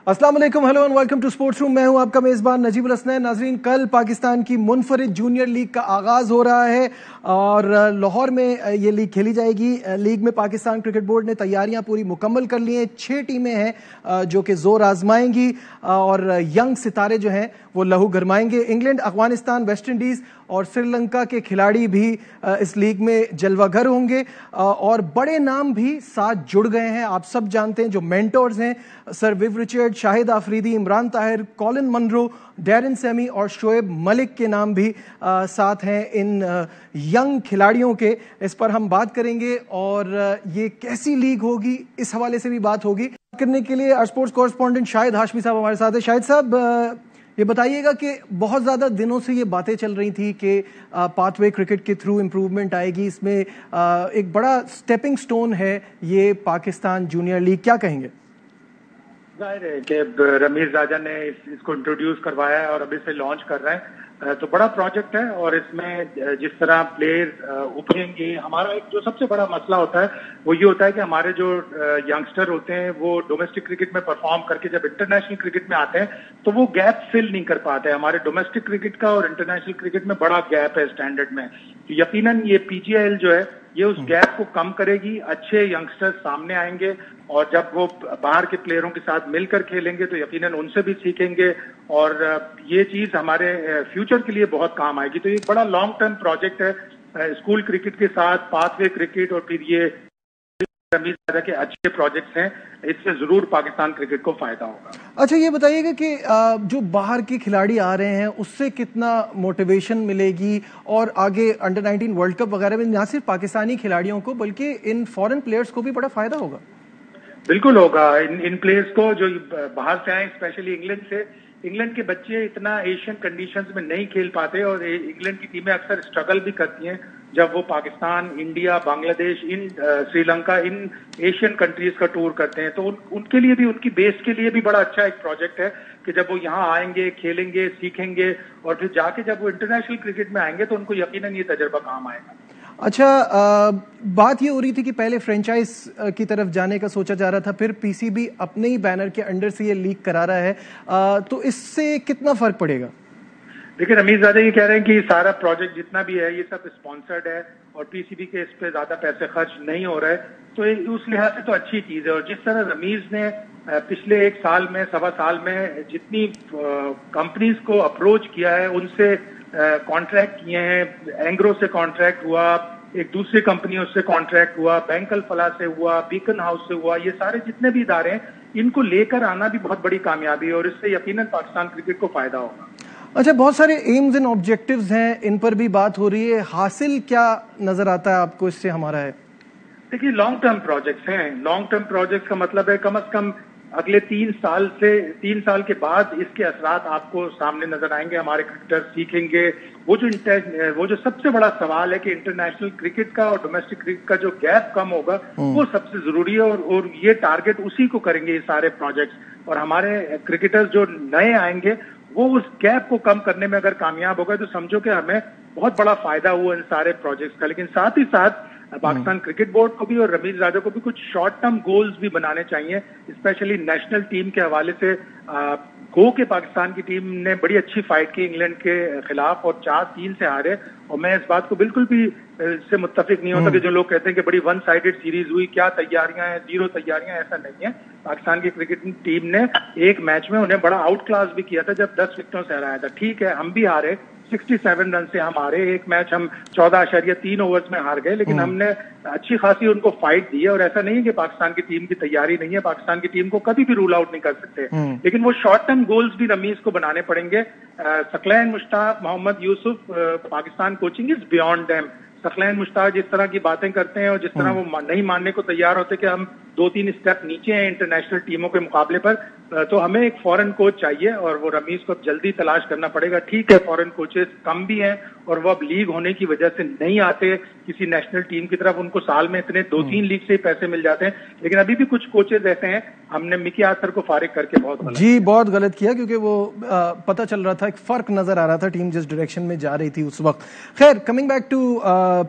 अस्सलाम वालेकुम, hello and welcome to sports room. मैं हूं आपका मेजबान नजीबुल हसनैन। नाजरीन, कल पाकिस्तान की मुनफरिद जूनियर लीग का आगाज हो रहा है और लाहौर में ये लीग खेली जाएगी। लीग में पाकिस्तान क्रिकेट बोर्ड ने तैयारियां पूरी मुकम्मल कर ली हैं। 6 टीमें हैं जो कि जोर आजमाएंगी और यंग सितारे जो हैं वो लहू गरमाएंगे। इंग्लैंड, अफगानिस्तान, वेस्ट इंडीज और श्रीलंका के खिलाड़ी भी इस लीग में जलवागर होंगे और बड़े नाम भी साथ जुड़ गए हैं। आप सब जानते हैं जो मेंटोर्स हैं, sir Viv Richard, Shahid Afridi, Imran Tahir, Colin Munro, Darren Sammy और शोएब मलिक के नाम भी साथ हैं इन यंग खिलाड़ियों के। इस पर हम बात करेंगे और ये कैसी लीग होगी इस हवाले से भी बात होगी। करने के लिए स्पोर्ट्स कॉरेस्पॉन्डेंट शाहिद हाशमी साहब हमारे साथ है। शाहिद साहब, ये बताइएगा कि बहुत ज़्यादा दिनों से ये बातें चल रही थी कि पाथवे क्रिकेट के थ्रू इम्प्रूवमेंट आएगी, इसमें एक बड़ा स्टेपिंग स्टोन है ये पाकिस्तान जूनियर लीग, क्या कहेंगे? जाहिर है कि रमीज राजा ने इसको इंट्रोड्यूस करवाया है और अभी से लॉन्च कर रहे हैं, तो बड़ा प्रोजेक्ट है। और इसमें जिस तरह प्लेयर उभरेंगे, हमारा एक जो सबसे बड़ा मसला होता है वो ये होता है कि हमारे जो यंगस्टर होते हैं वो डोमेस्टिक क्रिकेट में परफॉर्म करके जब इंटरनेशनल क्रिकेट में आते हैं तो वो गैप फिल नहीं कर पाते। हमारे डोमेस्टिक क्रिकेट का और इंटरनेशनल क्रिकेट में बड़ा गैप है स्टैंडर्ड में। तो यकीनन ये पीजीआईएल जो है ये उस गैप को कम करेगी। अच्छे यंगस्टर्स सामने आएंगे और जब वो बाहर के प्लेयरों के साथ मिलकर खेलेंगे तो यकीनन उनसे भी सीखेंगे और ये चीज हमारे फ्यूचर के लिए बहुत काम आएगी। तो ये बड़ा लॉन्ग टर्म प्रोजेक्ट है। स्कूल क्रिकेट के साथ पाथवे क्रिकेट और फिर ये रमीज राजा के अच्छे प्रोजेक्ट्स हैं, इससे जरूर पाकिस्तान क्रिकेट को फायदा होगा। अच्छा, ये बताइएगा कि जो बाहर के खिलाड़ी आ रहे हैं उससे कितना मोटिवेशन मिलेगी और आगे अंडर 19 वर्ल्ड कप वगैरह में न सिर्फ पाकिस्तानी खिलाड़ियों को बल्कि इन फॉरेन प्लेयर्स को भी बड़ा फायदा होगा? बिल्कुल होगा। इन प्लेयर्स को जो बाहर से आए, स्पेशली इंग्लैंड से, इंग्लैंड के बच्चे इतना एशियन कंडीशंस में नहीं खेल पाते और इंग्लैंड की टीमें अक्सर स्ट्रगल भी करती हैं जब वो पाकिस्तान, इंडिया, बांग्लादेश, श्रीलंका, इन एशियन कंट्रीज का टूर करते हैं। तो उनके लिए भी, उनकी बेस के लिए भी बड़ा अच्छा एक प्रोजेक्ट है कि जब वो यहाँ आएंगे, खेलेंगे, सीखेंगे और फिर जाके जब वो इंटरनेशनल क्रिकेट में आएंगे तो उनको यकीनन ये तजुर्बा काम आएगा। अच्छा, बात ये हो रही थी कि पहले फ्रेंचाइज की तरफ जाने का सोचा जा रहा था, फिर पीसीबी अपने ही बैनर के अंडर से ये लीग करा रहा है, तो इससे कितना फर्क पड़ेगा? देखिए, रमीज राजा ये कह रहे हैं कि सारा प्रोजेक्ट जितना भी है ये सब स्पॉन्सर्ड है और पीसीबी के इस पे ज्यादा पैसे खर्च नहीं हो रहे, तो उस लिहाज से तो अच्छी चीज है। और जिस तरह रमीज ने पिछले 1 साल में, 1.25 साल में जितनी कंपनीज को अप्रोच किया है, उनसे कॉन्ट्रैक्ट किए हैं, एंग्रो से कॉन्ट्रैक्ट हुआ, एक दूसरी कंपनियों से कॉन्ट्रैक्ट हुआ, बैंकल फला से हुआ, बीकन हाउस से हुआ, ये सारे जितने भी इदारे हैं इनको लेकर आना भी बहुत बड़ी कामयाबी है और इससे यकीनन पाकिस्तान क्रिकेट को फायदा होगा। अच्छा, बहुत सारे एम्स एंड ऑब्जेक्टिव्स हैं, इन पर भी बात हो रही है। हासिल क्या नजर आता है आपको इससे हमारा है? देखिए, लॉन्ग टर्म प्रोजेक्ट्स हैं। लॉन्ग टर्म प्रोजेक्ट्स का मतलब है कम से कम अगले 3 साल के बाद इसके असरात आपको सामने नजर आएंगे। हमारे क्रिकेटर सीखेंगे। वो जो सबसे बड़ा सवाल है कि इंटरनेशनल क्रिकेट का और डोमेस्टिक क्रिकेट का जो गैप कम होगा वो सबसे जरूरी है और ये टारगेट उसी को करेंगे ये सारे प्रोजेक्ट्स। और हमारे क्रिकेटर्स जो नए आएंगे वो उस गैप को कम करने में अगर कामयाब होगा तो समझो कि हमें बहुत बड़ा फायदा हुआ इन सारे प्रोजेक्ट्स का। लेकिन साथ ही साथ पाकिस्तान क्रिकेट बोर्ड को भी और रमीज राजा को भी कुछ शॉर्ट टर्म गोल्स भी बनाने चाहिए, स्पेशली नेशनल टीम के हवाले से। गो के पाकिस्तान की टीम ने बड़ी अच्छी फाइट की इंग्लैंड के खिलाफ और 4-3 से हारे। और मैं इस बात को बिल्कुल भी इससे मुत्तफिक नहीं होता कि जो लोग कहते हैं कि बड़ी 1 साइडेड सीरीज हुई, क्या तैयारियां हैं, 0 तैयारियां, ऐसा नहीं है। पाकिस्तान की क्रिकेट टीम ने एक मैच में उन्हें बड़ा आउट क्लास भी किया था जब 10 विकेटों से हराया था। ठीक है, हम भी हारे, 67 रन से हम हारे। एक मैच हम 14.3 ओवर्स में हार गए, लेकिन हमने अच्छी खासी उनको फाइट दी है। और ऐसा नहीं है कि पाकिस्तान की टीम की तैयारी नहीं है, पाकिस्तान की टीम को कभी भी रूल आउट नहीं कर सकते। लेकिन वो शॉर्ट टर्म गोल्स भी रमीज को बनाने पड़ेंगे। Saqlain Mushtaq, Mohammad Yousuf, Pakistan coaching is beyond them. Saqlain Mushtaq जिस तरह की बातें करते हैं और जिस तरह वो नहीं मानने को तैयार होते कि हम 2-3 स्टेप नीचे हैं इंटरनेशनल टीमों के मुकाबले पर, तो हमें एक फॉरेन कोच चाहिए और वो रमीज को जल्दी तलाश करना पड़ेगा। ठीक है, फॉरेन कोचेस कम भी हैं और वो अब लीग होने की वजह से नहीं आते किसी नेशनल टीम की तरफ, उनको साल में इतने 2-3 लीग से ही पैसे मिल जाते हैं। लेकिन अभी भी कुछ कोचेस ऐसे हैं, हमने मिकी आर्थर को फारिग करके बहुत गलत किया क्योंकि वो पता चल रहा था, एक फर्क नजर आ रहा था टीम जिस डायरेक्शन में जा रही थी उस वक्त। खैर, कमिंग बैक टू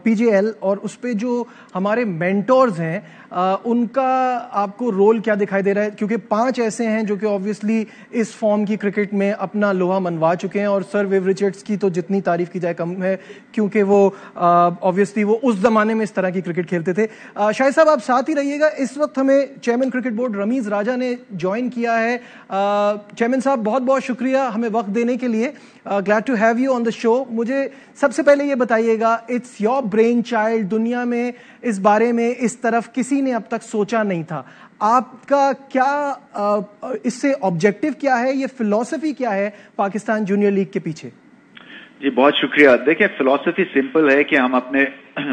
पीजीएल और उस पे जो हमारे मेंटोर्स हैं उनका आपको रोल क्या दिखाई दे रहा है? क्योंकि 5 ऐसे हैं हैं जो कि ऑब्वियसली इस फॉर्म की क्रिकेट में अपना लोहा मनवा चुके हैं, और सर विव रिचर्ड्स की तो जितनी तारीफ की जाए कम है, क्योंकि वो ऑब्वियसली वो उस जमाने में इस तरह की क्रिकेट खेलते थे। शाहिद साहब आप साथ ही रहिएगा, इस वक्त हमें चेयरमैन क्रिकेट बोर्ड रमीज राजा ने ज्वाइन किया है। चेयरमैन साहब बहुत बहुत शुक्रिया हमें वक्त देने के लिए, glad to have you on the show. मुझे सबसे पहले ये बताइएगा, इट्स योर ब्रेन चाइल्ड, दुनिया में इस बारे में इस तरफ किसी ने अब तक सोचा नहीं था, आपका क्या इससे ऑब्जेक्टिव क्या है, ये फिलॉसफी क्या है पाकिस्तान जूनियर लीग के पीछे? जी बहुत शुक्रिया। देखिए फिलॉसफी सिंपल है कि हम अपने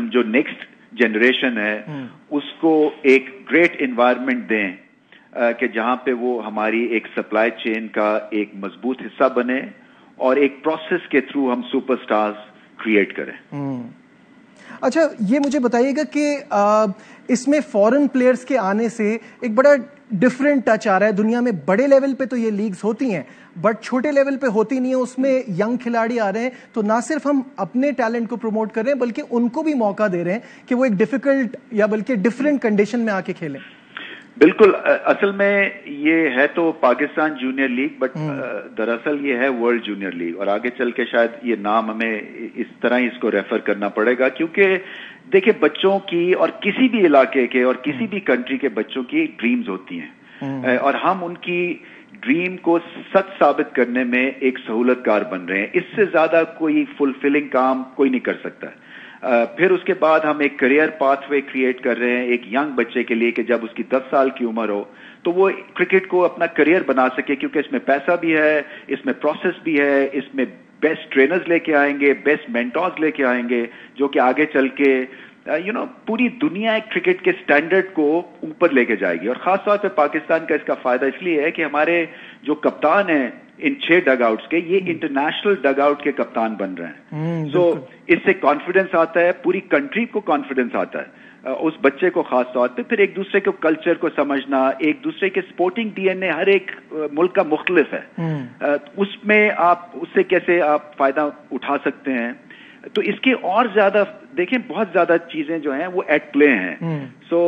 जो नेक्स्ट जनरेशन है उसको एक ग्रेट एनवायरनमेंट दें कि जहां पे वो हमारी एक सप्लाई चेन का एक मजबूत हिस्सा बने और एक प्रोसेस के थ्रू हम सुपरस्टार्स क्रिएट करें। अच्छा, ये मुझे बताइएगा कि इसमें फॉरेन प्लेयर्स के आने से एक बड़ा डिफरेंट टच आ रहा है। दुनिया में बड़े लेवल पे तो ये लीग्स होती हैं, बट छोटे लेवल पे होती नहीं है, उसमें यंग खिलाड़ी आ रहे हैं, तो ना सिर्फ हम अपने टैलेंट को प्रमोट कर रहे हैं बल्कि उनको भी मौका दे रहे हैं कि वो एक डिफिकल्ट या बल्कि डिफरेंट कंडीशन में आके खेलें। बिल्कुल, असल में ये है तो पाकिस्तान जूनियर लीग, बट दरअसल ये है वर्ल्ड जूनियर लीग, और आगे चल के शायद ये नाम हमें इस तरह ही इसको रेफर करना पड़ेगा, क्योंकि देखिए बच्चों की और किसी भी इलाके के और किसी भी कंट्री के बच्चों की ड्रीम्स होती हैं और हम उनकी ड्रीम को सच साबित करने में एक सहूलतकार बन रहे हैं। इससे ज्यादा कोई फुलफिलिंग काम कोई नहीं कर सकता है। फिर उसके बाद हम एक करियर पाथवे क्रिएट कर रहे हैं एक यंग बच्चे के लिए कि जब उसकी 10 साल की उम्र हो तो वो क्रिकेट को अपना करियर बना सके, क्योंकि इसमें पैसा भी है, इसमें प्रोसेस भी है, इसमें बेस्ट ट्रेनर्स लेके आएंगे, बेस्ट मेंटर्स लेके आएंगे जो कि आगे चल के पूरी दुनिया क्रिकेट के स्टैंडर्ड को ऊपर लेके जाएगी। और खासतौर पे पाकिस्तान का इसका फायदा इसलिए है कि हमारे जो कप्तान हैं इन 6 डगआउट्स के, ये इंटरनेशनल डगआउट के कप्तान बन रहे हैं। सो इससे कॉन्फिडेंस आता है, पूरी कंट्री को कॉन्फिडेंस आता है उस बच्चे को खास तौर पे। फिर एक दूसरे के कल्चर को समझना, एक दूसरे के स्पोर्टिंग डीएनए हर एक मुल्क का मुख्तलिफ है, उसमें आप उससे कैसे आप फायदा उठा सकते हैं। तो इसके और ज्यादा देखें, बहुत ज्यादा चीजें जो हैं वो एट प्ले हैं। सो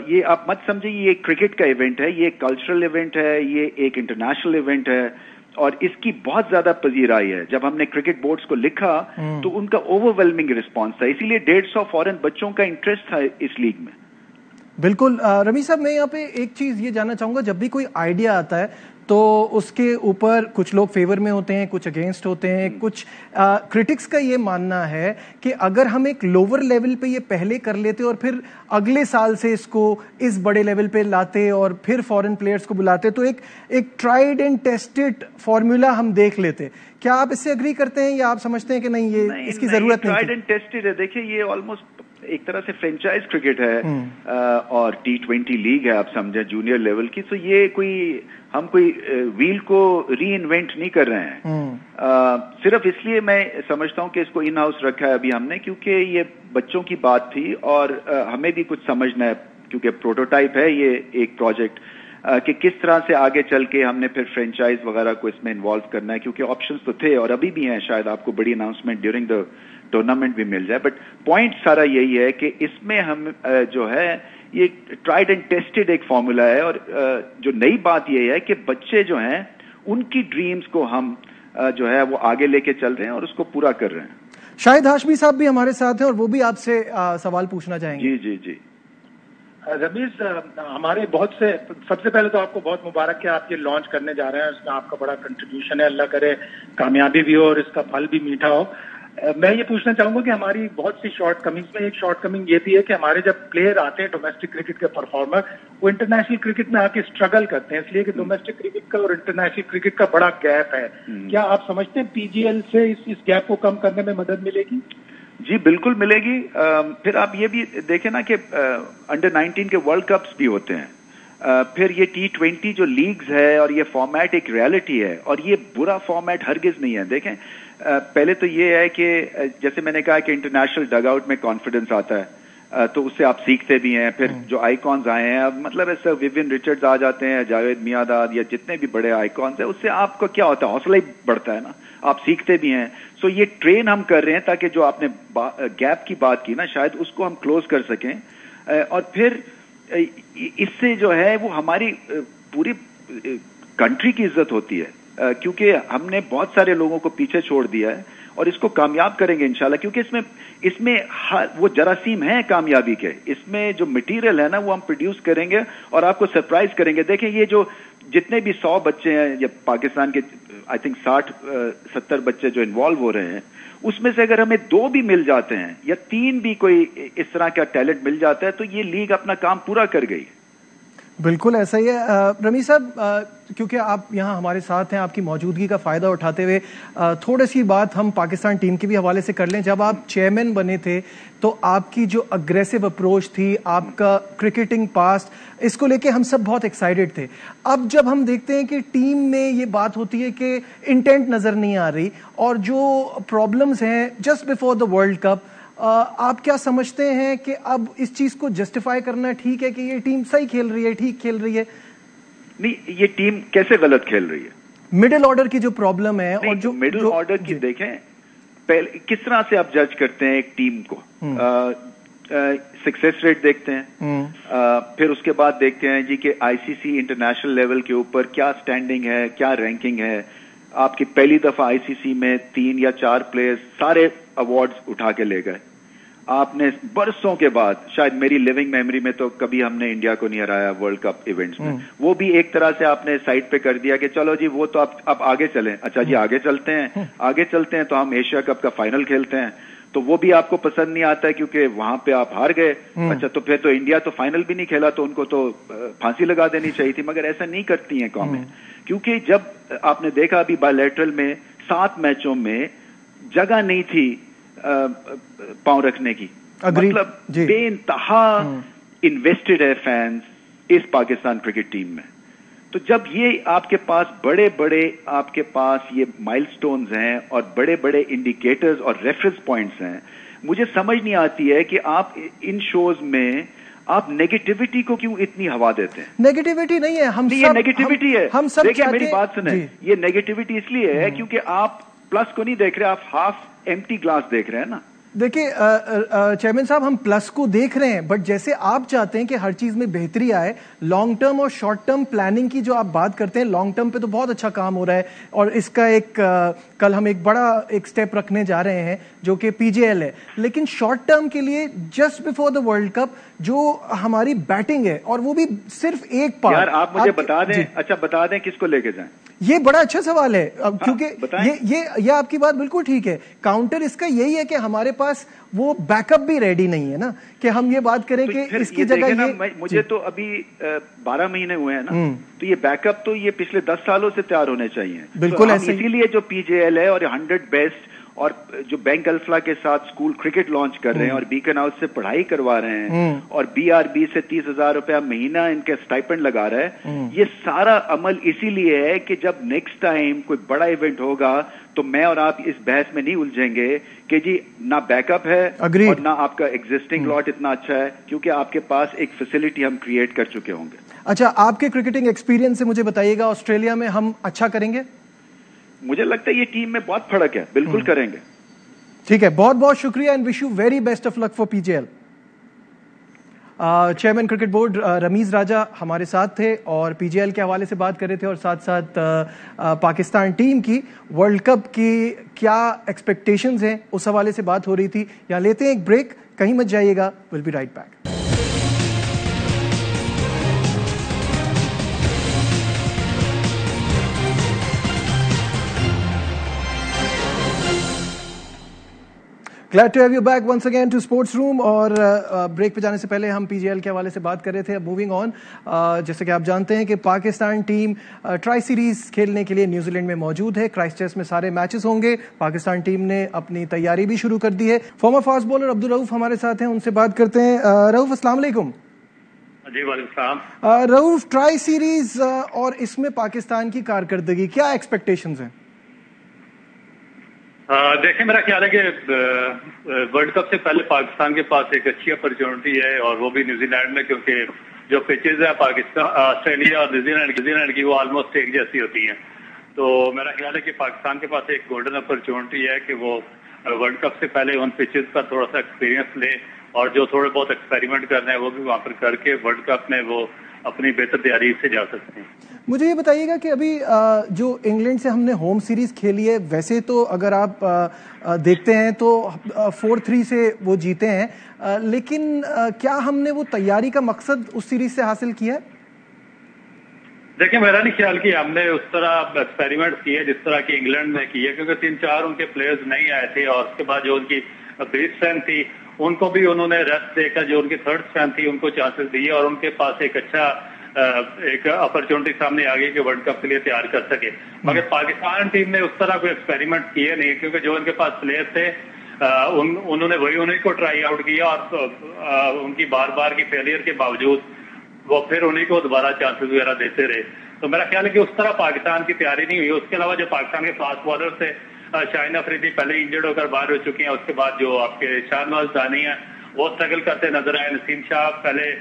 ये आप मत समझिए ये क्रिकेट का इवेंट है, ये कल्चरल इवेंट है, ये एक इंटरनेशनल इवेंट है, और इसकी बहुत ज्यादा पजीराई है। जब हमने क्रिकेट बोर्ड्स को लिखा तो उनका ओवरवेलमिंग रिस्पांस था, इसीलिए 150 फॉरेन बच्चों का इंटरेस्ट था इस लीग में। बिल्कुल। रमीज साहब, मैं यहाँ पे एक चीज ये जानना चाहूंगा, जब भी कोई आइडिया आता है तो उसके ऊपर कुछ लोग फेवर में होते हैं, कुछ अगेंस्ट होते हैं, कुछ क्रिटिक्स का ये मानना है कि अगर हम एक लोअर लेवल पे ये पहले कर लेते और फिर अगले साल से इसको इस बड़े लेवल पे लाते और फिर फॉरेन प्लेयर्स को बुलाते तो एक ट्राइड एंड टेस्टेड फॉर्मूला हम देख लेते। क्या आप इससे एग्री करते हैं या आप समझते हैं कि नहीं, ये इसकी जरूरत नहीं? ट्राइड एंड टेस्टेड है। देखिए ये ऑलमोस्ट एक तरह से फ्रेंचाइज क्रिकेट है और T20 लीग है, आप समझे जूनियर लेवल की। तो ये हम कोई व्हील को री इन्वेंट नहीं कर रहे हैं। सिर्फ इसलिए मैं समझता हूं कि इसको इन हाउस रखा है अभी हमने, क्योंकि ये बच्चों की बात थी और हमें भी कुछ समझना है, क्योंकि प्रोटोटाइप है ये एक प्रोजेक्ट कि किस तरह से आगे चल के हमने फिर फ्रेंचाइज वगैरह को इसमें इन्वॉल्व करना है, क्योंकि ऑप्शंस तो थे और अभी भी हैं। शायद आपको बड़ी अनाउंसमेंट ड्यूरिंग द टूर्नामेंट भी मिल जाए, बट पॉइंट सारा यही है कि इसमें हम जो है ये ट्राइड एंड टेस्टेड एक फॉर्मूला है, और जो नई बात ये है कि बच्चे जो हैं उनकी ड्रीम्स को हम जो है वो आगे लेके चल रहे हैं और उसको पूरा कर रहे हैं। शाहिद हाशमी साहब भी हमारे साथ हैं और वो भी आपसे सवाल पूछना चाहेंगे। जी जी जी। रमीज, हमारे बहुत से, सबसे पहले तो आपको बहुत मुबारक कि आप ये लॉन्च करने जा रहे हैं, इसमें आपका बड़ा कंट्रीब्यूशन है, अल्लाह करे कामयाबी भी हो और इसका फल भी मीठा हो। मैं ये पूछना चाहूंगा कि हमारी बहुत सी शॉर्टकमिंग्स में एक शॉर्टकमिंग ये भी है कि हमारे जब प्लेयर आते हैं डोमेस्टिक क्रिकेट के परफॉर्मर, वो इंटरनेशनल क्रिकेट में आके स्ट्रगल करते हैं, इसलिए कि डोमेस्टिक क्रिकेट का और इंटरनेशनल क्रिकेट का बड़ा गैप है। क्या आप समझते हैं पीजीएल से इस गैप को कम करने में मदद मिलेगी? जी बिल्कुल मिलेगी। फिर आप ये भी देखें ना कि अंडर 19 के वर्ल्ड कप्स भी होते हैं, फिर ये T20 जो लीग्स है और ये फॉर्मेट एक रियलिटी है, और ये बुरा फॉर्मेट हरगिज नहीं है। देखें पहले तो ये है कि जैसे मैंने कहा कि इंटरनेशनल डगआउट में कॉन्फिडेंस आता है, तो उससे आप सीखते भी हैं। फिर जो आइकॉन्स आए हैं, अब मतलब ऐसे विवियन रिचर्ड्स आ जाते हैं, जावेद मियांदाद या जितने भी बड़े आइकॉन्स हैं, उससे आपको क्या होता है, हौसला ही बढ़ता है ना, आप सीखते भी हैं। सो ये ट्रेन हम कर रहे हैं ताकि जो आपने गैप की बात की ना, शायद उसको हम क्लोज कर सकें, और फिर इससे जो है वो हमारी पूरी कंट्री की इज्जत होती है, क्योंकि हमने बहुत सारे लोगों को पीछे छोड़ दिया है और इसको कामयाब करेंगे इंशाल्लाह, क्योंकि इसमें वो जरासीम है कामयाबी के। इसमें जो मटेरियल है ना वो हम प्रोड्यूस करेंगे और आपको सरप्राइज करेंगे। देखें ये जो जितने भी 100 बच्चे हैं या पाकिस्तान के आई थिंक 60-70 बच्चे जो इन्वॉल्व हो रहे हैं, उसमें से अगर हमें 2 भी मिल जाते हैं या 3 भी कोई इस तरह का टैलेंट मिल जाता है तो ये लीग अपना काम पूरा कर गई। बिल्कुल ऐसा ही है। रमीज साहब, क्योंकि आप यहाँ हमारे साथ हैं, आपकी मौजूदगी का फायदा उठाते हुए थोड़ी सी बात हम पाकिस्तान टीम के भी हवाले से कर लें। जब आप चेयरमैन बने थे तो आपकी जो अग्रेसिव अप्रोच थी, आपका क्रिकेटिंग पास्ट, इसको लेके हम सब बहुत एक्साइटेड थे। अब जब हम देखते हैं कि टीम में ये बात होती है कि इंटेंट नजर नहीं आ रही और जो प्रॉब्लम्स हैं just before the world cup, आप क्या समझते हैं कि अब इस चीज को जस्टिफाई करना ठीक है कि ये टीम सही खेल रही है, ठीक खेल रही है? नहीं, ये टीम कैसे गलत खेल रही है? मिडिल ऑर्डर की जो प्रॉब्लम है और जो मिडिल ऑर्डर की देखें, पहले किस तरह से आप जज करते हैं एक टीम को? सक्सेस रेट देखते हैं, फिर उसके बाद देखते हैं जी कि आईसीसी इंटरनेशनल लेवल के ऊपर क्या स्टैंडिंग है, क्या रैंकिंग है। आपकी पहली दफा आईसीसी में 3 या 4 प्लेयर्स सारे अवार्ड्स उठा के ले गए। आपने बरसों के बाद, शायद मेरी लिविंग मेमोरी में तो कभी हमने इंडिया को नहीं हराया वर्ल्ड कप इवेंट्स में, वो भी एक तरह से आपने साइड पे कर दिया कि चलो जी वो तो आप आगे चलें। अच्छा जी आगे चलते हैं तो हम एशिया कप का फाइनल खेलते हैं, तो वो भी आपको पसंद नहीं आता है क्योंकि वहां पे आप हार गए। अच्छा, तो फिर तो इंडिया तो फाइनल भी नहीं खेला, तो उनको तो फांसी लगा देनी चाहिए थी। मगर ऐसा नहीं करती हैं कौमें, क्योंकि जब आपने देखा अभी बायलैटरल में 7 मैचों में जगह नहीं थी पांव रखने की, मतलब बेइंतहा इन्वेस्टेड है फैंस इस पाकिस्तान क्रिकेट टीम में। तो जब ये आपके पास बड़े बड़े आपके पास ये माइलस्टोन्स हैं और बड़े बड़े इंडिकेटर्स और रेफरेंस पॉइंट्स हैं, मुझे समझ नहीं आती है कि आप इन शोज में आप नेगेटिविटी को क्यों इतनी हवा देते हैं? नेगेटिविटी नहीं है, हम ये नेगेटिविटी है। हम सब देखिए मेरी बात सुने, ये नेगेटिविटी इसलिए है क्योंकि आप प्लस को नहीं देख रहे, आप हाफ एम्प्टी ग्लास देख रहे हैं ना। देखिए चेयरमैन साहब, हम प्लस को देख रहे हैं, बट जैसे आप चाहते हैं कि हर चीज में बेहतरी आए, लॉन्ग टर्म और शॉर्ट टर्म प्लानिंग की जो आप बात करते हैं, लॉन्ग टर्म पे तो बहुत अच्छा काम हो रहा है और इसका कल हम एक बड़ा स्टेप रखने जा रहे हैं जो कि पीजेएल है। लेकिन शॉर्ट टर्म के लिए just before the world cup जो हमारी बैटिंग है, और वो भी सिर्फ एक पार्ट, यार आप मुझे बता दें, अच्छा बता दें किसको लेके जाएं? ये बड़ा अच्छा सवाल है, क्योंकि ये आपकी बात बिल्कुल ठीक है। काउंटर इसका यही है कि हमारे पास वो बैकअप भी रेडी नहीं है ना, कि हम ये बात करें कि इसकी जगह ये मुझे तो अभी 12 महीने हुए हैं ना, तो ये बैकअप तो ये पिछले 10 सालों से तैयार होने चाहिए। बिल्कुल तो इसीलिए जो पीजेएल है और 100 बेस्ट और जो बैंक अल्फा के साथ स्कूल क्रिकेट लॉन्च कर रहे हैं और बीकन हाउस से पढ़ाई करवा रहे हैं और बीआरबी से 30,000 रुपया महीना इनके स्टाइपेंड लगा रहा है, ये सारा अमल इसीलिए है कि जब नेक्स्ट टाइम कोई बड़ा इवेंट होगा तो मैं और आप इस बहस में नहीं उलझेंगे कि जी ना बैकअप है और ना आपका एग्जिस्टिंग लॉट इतना अच्छा है, क्योंकि आपके पास एक फैसिलिटी हम क्रिएट कर चुके होंगे। अच्छा, आपके क्रिकेटिंग एक्सपीरियंस से मुझे बताइएगा, ऑस्ट्रेलिया में हम अच्छा करेंगे? मुझे लगता है ये टीम में बहुत फर्क है, बिल्कुल करेंगे। ठीक है, बहुत बहुत शुक्रिया and wish you very best of luck for PJL. Chairman cricket board Ramiz Raja हमारे साथ थे और पीजेएल के हवाले से बात कर रहे थे और साथ साथ पाकिस्तान टीम की वर्ल्ड कप की क्या एक्सपेक्टेशंस हैं उस हवाले से बात हो रही थी। यहाँ लेते हैं एक ब्रेक, कहीं मत जाइएगा, will be right back. Glad to have you back once again to Sports Room। और ब्रेक पे जाने से पहले हम पीजीएल के हवाले से बात कर रहे थे। अब मूविंग ऑन, जैसे कि आप जानते हैं कि पाकिस्तान टीम ट्राई सीरीज खेलने के लिए न्यूजीलैंड में मौजूद है। क्राइस्टचर्च में सारे मैचेस होंगे। पाकिस्तान टीम ने अपनी तैयारी भी शुरू कर दी है। Farmer fast bowler Abdul Rauf हमारे साथ हैं, उनसे बात करते हैं। रऊफ, अस्सलाम वालेकुम। जी वालेकुम। रऊफ, ट्राई सीरीज और इसमें पाकिस्तान की कारकर्दगी, क्या एक्सपेक्टेशंस हैं? देखिए, मेरा ख्याल है कि वर्ल्ड कप से पहले पाकिस्तान के पास एक अच्छी अपॉर्चुनिटी है और वो भी न्यूजीलैंड में, क्योंकि जो पिचेज है पाकिस्तान, ऑस्ट्रेलिया और न्यूजीलैंड की वो ऑलमोस्ट एक जैसी होती हैं। तो मेरा ख्याल है कि पाकिस्तान के पास एक गोल्डन अपॉर्चुनिटी है कि वो वर्ल्ड कप से पहले उन पिचेज का थोड़ा सा एक्सपीरियंस ले और जो थोड़े बहुत एक्सपेरिमेंट करना है वो भी वहां पर करके वर्ल्ड कप में वो अपनी बेहतर तैयारी से जा सकते हैं। मुझे ये बताइएगा कि अभी जो इंग्लैंड से हमने होम सीरीज खेली है, वैसे तो अगर आप देखते हैं तो 4-3 से वो जीते हैं, लेकिन क्या हमने वो तैयारी का मकसद उस सीरीज से हासिल किया है? देखिए, मेरा नहीं ख्याल कि हमने उस तरह एक्सपेरिमेंट किए जिस तरह की इंग्लैंड ने किए, क्योंकि 3-4 उनके प्लेयर्स नहीं आए थे और उसके बाद जो उनकी बेस स्ट्रेंथ थी उनको भी उन्होंने रेस्ट देकर जो उनकी थर्ड स्ट्रेंथ थी उनको चांसेस दिए और उनके पास एक अच्छा एक अपॉर्चुनिटी सामने आ गई कि वर्ल्ड कप के लिए तैयार कर सके। मगर पाकिस्तान टीम ने उस तरह कोई एक्सपेरिमेंट किए नहीं, क्योंकि जो उनके पास प्लेयर थे उन्होंने उन्हीं को ट्राई आउट किया और उनकी बार बार की फेलियर के बावजूद वो फिर उन्हीं को दोबारा चांसेस वगैरह देते रहे। तो मेरा ख्याल है कि उस तरह पाकिस्तान की तैयारी नहीं हुई। उसके अलावा जो पाकिस्तान के फास्ट बॉलर थे, शाहीन अफरीदी पहले इंजर्ड होकर बाहर हो चुकी हैं, उसके बाद जो आपके शाहनवाज दानी है वो स्ट्रगल करते नजर आए। नसीम शाह पहले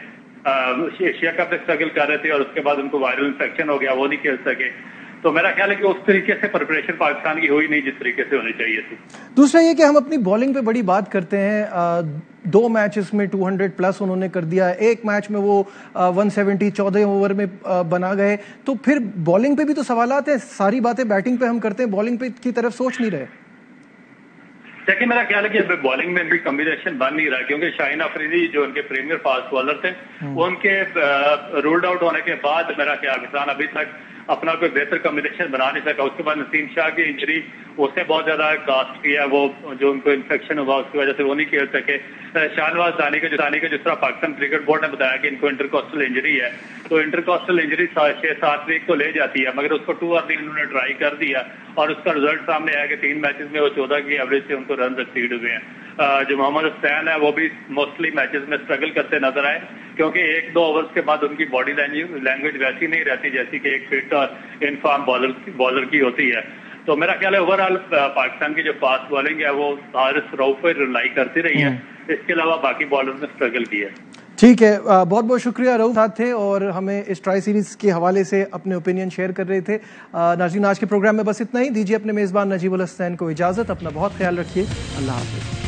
एशिया कप में स्ट्रगल कर रहे थे और उसके बाद उनको वायरल इन्फेक्शन हो गया, वो नहीं खेल सके। तो मेरा ख्याल है कि उस तरीके से प्रिपरेशन पाकिस्तान की हुई नहीं जिस तरीके से होनी चाहिए थी। दूसरा ये कि हम अपनी बॉलिंग पे बड़ी बात करते हैं, 2 मैचेस में 200 प्लस उन्होंने कर दिया, एक मैच में वो 170 14 ओवर में बना गए, तो फिर बॉलिंग पे भी तो सवालात हैं। सारी बातें बैटिंग पे हम करते हैं, बॉलिंग पे की तरफ सोच नहीं रहे। देखिए, मेरा ख्याल है कि बॉलिंग में भी कॉम्बिनेशन बन नहीं रहा, क्योंकि शाहीन अफरीदी जो उनके प्रीमियर फास्ट बॉलर थे उनके रूल्ड आउट होने के बाद मेरा ख्याल पाकिस्तान अभी तक अपना कोई बेहतर कॉम्बिनेशन बना नहीं सका। उसके बाद नसीम शाह की इंजरी उसने बहुत ज्यादा कास्ट किया, वो जो उनको इन्फेक्शन हुआ उसकी वजह से वो नहीं खेल सके। शाहनवाज दानी का जिस तरह पाकिस्तान क्रिकेट बोर्ड ने बताया कि इनको इंटरकोस्टल इंजरी है, तो इंटरकोस्टल इंजरी 6-7 वीक तो ले जाती है, मगर उसको 2 अर्ली उन्होंने ट्राई कर दिया और उसका रिजल्ट सामने आया कि 3 मैचेस में वो 14 की एवरेज से उनको रन एक्सीड हुए हैं। जो मोहम्मद हुसैन है वो भी मोस्टली मैचेस में स्ट्रगल करते नजर आए, क्योंकि 1-2 ओवर्स के बाद उनकी बॉडी लैंग्वेज वैसी नहीं रहती जैसी कि एक फिट और इनफॉर्म बॉलर की होती है। तो मेरा ख्याल है ओवरऑल पाकिस्तान की जो फास्ट बॉलिंग है वो हारिस रऊफ पर रिलाई करती रही है, इसके अलावा बाकी बॉलर ने स्ट्रगल किया है। ठीक है, बहुत बहुत शुक्रिया। रऊफ साथ थे और हमें इस ट्राई सीरीज के हवाले से अपने ओपिनियन शेयर कर रहे थे। नाज़रीन, आज के प्रोग्राम में बस इतना ही। दीजिए अपने मेज़बान नजीबुल हसन को इजाज़त। अपना बहुत ख्याल रखिए। अल्लाह हाफ़िज़।